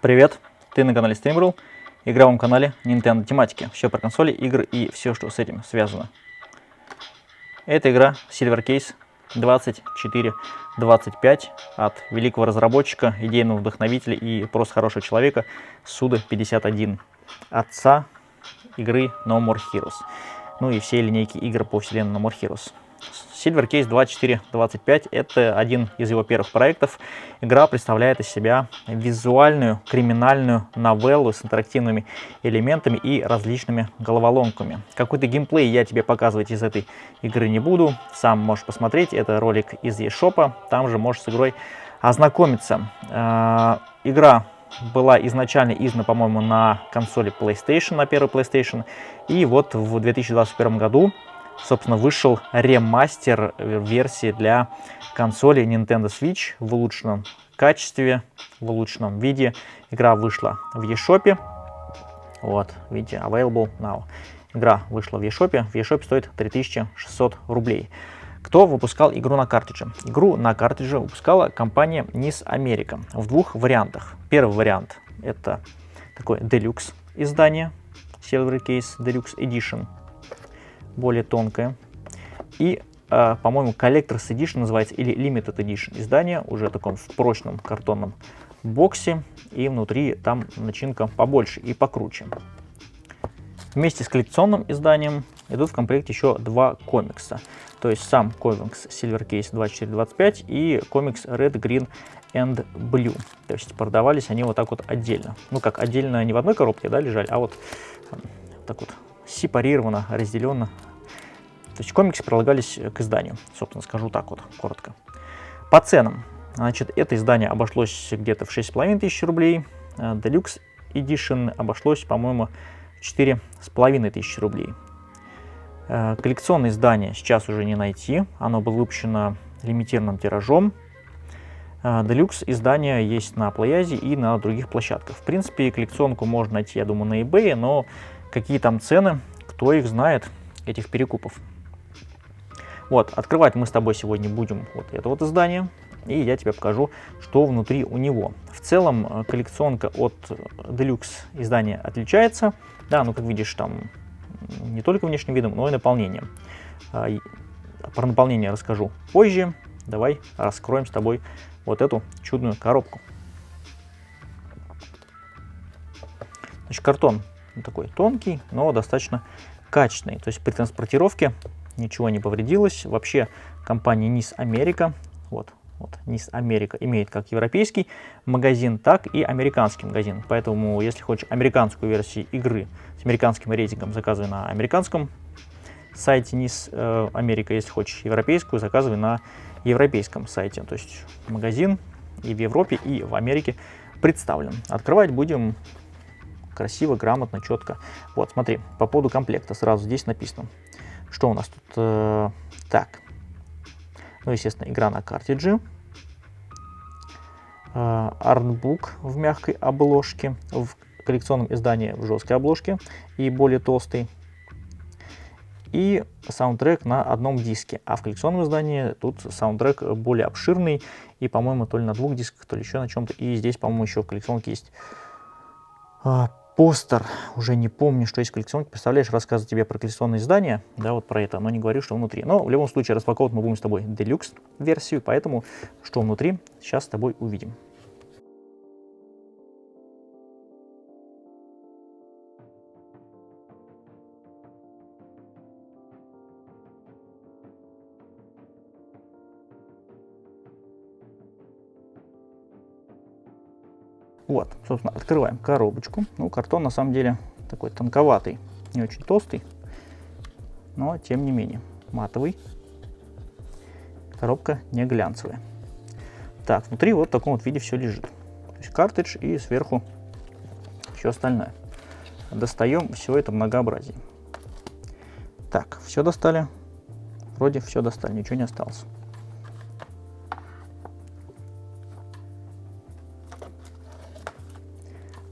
Привет, ты на канале Streamer.ru, игровом канале Nintendo тематики. Все про консоли, игры и все, что с этим связано. Это игра Silver Case 2425 от великого разработчика, идейного вдохновителя и просто хорошего человека Suda51, отца игры No More Heroes, ну и всей линейки игр по вселенной No More Heroes. Silver Case 2425 — это один из его первых проектов. Игра представляет из себя визуальную криминальную новеллу с интерактивными элементами и различными головоломками. Какой-то геймплей я тебе показывать из этой игры не буду, сам можешь посмотреть, это ролик из eShop, там же можешь с игрой ознакомиться. Игра была изначально издана, по-моему, на консоли PlayStation, на первой PlayStation, и вот в 2021 году собственно, вышел ремастер версии для консоли Nintendo Switch в улучшенном качестве, в улучшенном виде. Игра вышла в eShop. Вот, видите, available now. Игра вышла в eShop. В eShop стоит 3600 рублей. Кто выпускал игру на картридже? Игру на картридже выпускала компания NIS America в двух вариантах. Первый вариант — это такое Deluxe издание, Silver Case Deluxe Edition, более тонкое. И, по-моему, Collector's Edition называется, или Limited Edition издание, уже в таком в прочном картонном боксе, и внутри там начинка побольше и покруче. Вместе с коллекционным изданием идут в комплекте еще два комикса. То есть сам комикс Silver Case 2425 и комикс Red, Green and Blue. То есть продавались они вот так вот отдельно. Ну как, отдельно не в одной коробке, да, лежали, а вот так вот сепарировано, разделенно. То есть комиксы прилагались к изданию, собственно, скажу так вот, коротко. По ценам. Значит, это издание обошлось где-то в 6500 рублей. Deluxe Edition обошлось, по-моему, в 4500 рублей. Коллекционное издание сейчас уже не найти. Оно было выпущено лимитированным тиражом. Deluxe издание есть на Playaz и на других площадках. В принципе, коллекционку можно найти, я думаю, на eBay, но какие там цены, кто их знает, этих перекупов. Вот, открывать мы с тобой сегодня будем вот это вот издание, и я тебе покажу, что внутри у него. В целом, коллекционка от Deluxe издания отличается. Да, ну как видишь, там не только внешним видом, но и наполнением. Про наполнение расскажу позже. Давай раскроем с тобой вот эту чудную коробку. Значит, картон такой тонкий, но достаточно качественный. То есть при транспортировке ничего не повредилось. Вообще компания NIS America, вот NIS America имеет как европейский магазин, так и американский магазин. Поэтому, если хочешь американскую версию игры с американским рейтингом, заказывай на американском сайте NIS America. Если хочешь европейскую, заказывай на европейском сайте. То есть магазин и в Европе, и в Америке представлен. Открывать будем красиво, грамотно, четко. Вот, смотри, по поводу комплекта сразу здесь написано, что у нас тут. Так, ну, естественно, игра на картридже, артбук в мягкой обложке, в коллекционном издании в жесткой обложке и более толстый, и саундтрек на одном диске. А в коллекционном издании тут саундтрек более обширный и, по-моему, то ли на двух дисках, то ли еще на чем-то. И здесь, по-моему, еще в коллекционке есть постер, уже не помню, что есть в коллекционке. Представляешь, рассказываю тебе про коллекционное издание, да, вот про это, но не говорю, что внутри. Но в любом случае распаковывать мы будем с тобой Deluxe версию, поэтому что внутри, сейчас с тобой увидим. Вот, собственно, открываем коробочку. Ну, картон на самом деле такой тонковатый, не очень толстый, но тем не менее матовый. Коробка не глянцевая. Так, внутри вот в таком вот виде все лежит. То есть картридж и сверху все остальное. Достаем все это многообразие. Так, все достали. Вроде все достали, ничего не осталось.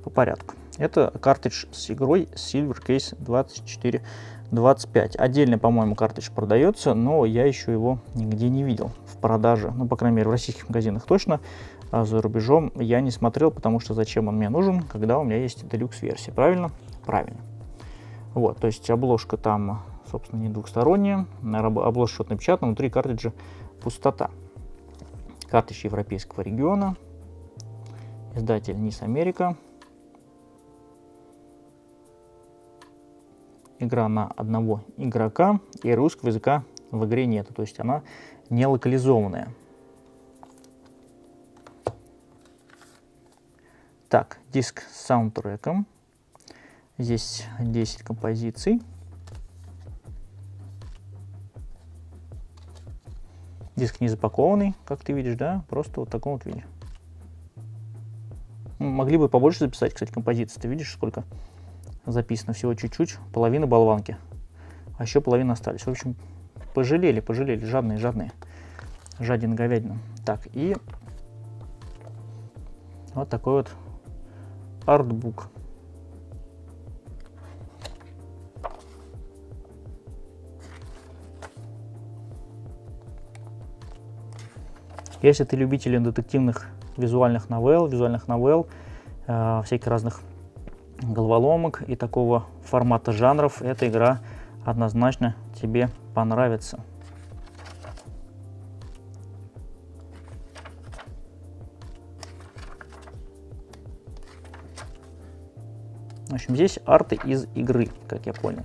По порядку. Это картридж с игрой Silver Case 2425. Отдельно, по-моему, картридж продается, но я еще его нигде не видел в продаже. Ну, по крайней мере, в российских магазинах точно. за рубежом я не смотрел, потому что зачем он мне нужен, когда у меня есть делюкс-версия. Правильно? Правильно. Вот, то есть обложка там, собственно, не двухсторонняя, обложка что-то напечатана, внутри картриджа пустота. Картридж европейского региона, издатель NIS Америка. Игра на одного игрока, и русского языка в игре нет, то есть она не локализованная. Так, диск с саундтреком. Здесь 10 композиций. Диск не запакованный, как ты видишь, да, просто вот в таком вот виде. Могли бы побольше записать, кстати, композиций. Ты видишь, сколько записано? Всего чуть-чуть, половина болванки. А еще половина остались. В общем, пожалели, жадные. Жадина говядина. Так, и вот такой вот артбук. Если ты любитель детективных визуальных новелл, всяких разных головоломок и такого формата жанров, эта игра однозначно тебе понравится. В общем, здесь арты из игры, как я понял.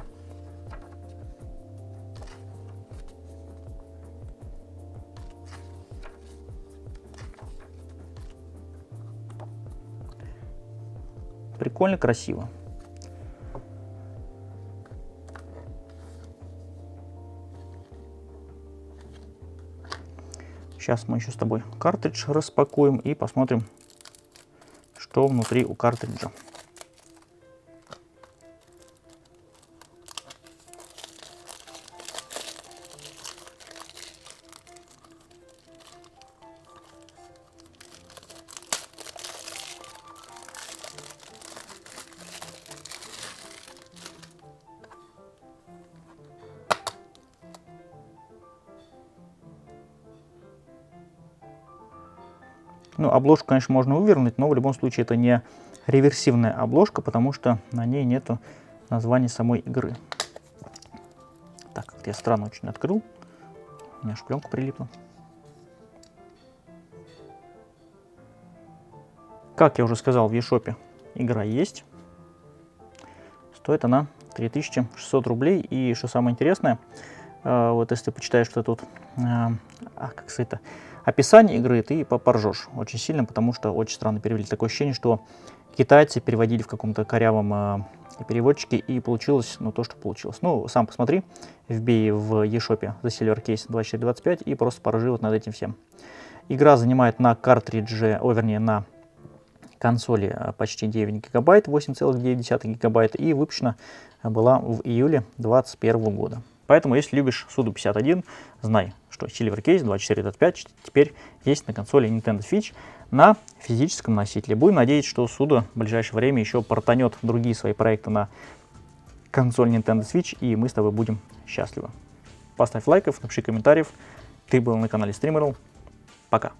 Прикольно, красиво. Сейчас мы еще с тобой картридж распакуем и посмотрим, что внутри у картриджа. Ну, обложку, конечно, можно вывернуть, но в любом случае это не реверсивная обложка, потому что на ней нету названия самой игры. Так, как-то я странно очень открыл. У меня аж пленка прилипла. Как я уже сказал, в eShop игра есть. Стоит она 3600 рублей. И что самое интересное, вот если ты почитаешь что тут, как сказать, описание игры, ты поржешь очень сильно, потому что очень странно перевели. Такое ощущение, что китайцы переводили в каком-то корявом переводчике, и получилось, ну, то, что получилось. Ну, сам посмотри, вбей в eShop The Silver Case 2425 и просто поржи вот над этим всем. Игра занимает на картридже, вернее, на консоли почти 9 гигабайт, 8,9 гигабайт, и выпущена была в июле 2021 года. Поэтому, если любишь Suda51, знай, что Silver Case 2425 теперь есть на консоли Nintendo Switch на физическом носителе. Будем надеяться, что Suda в ближайшее время еще портанет другие свои проекты на консоль Nintendo Switch, и мы с тобой будем счастливы. Поставь лайков, напиши комментариев. Ты был на канале Streamerl. Пока.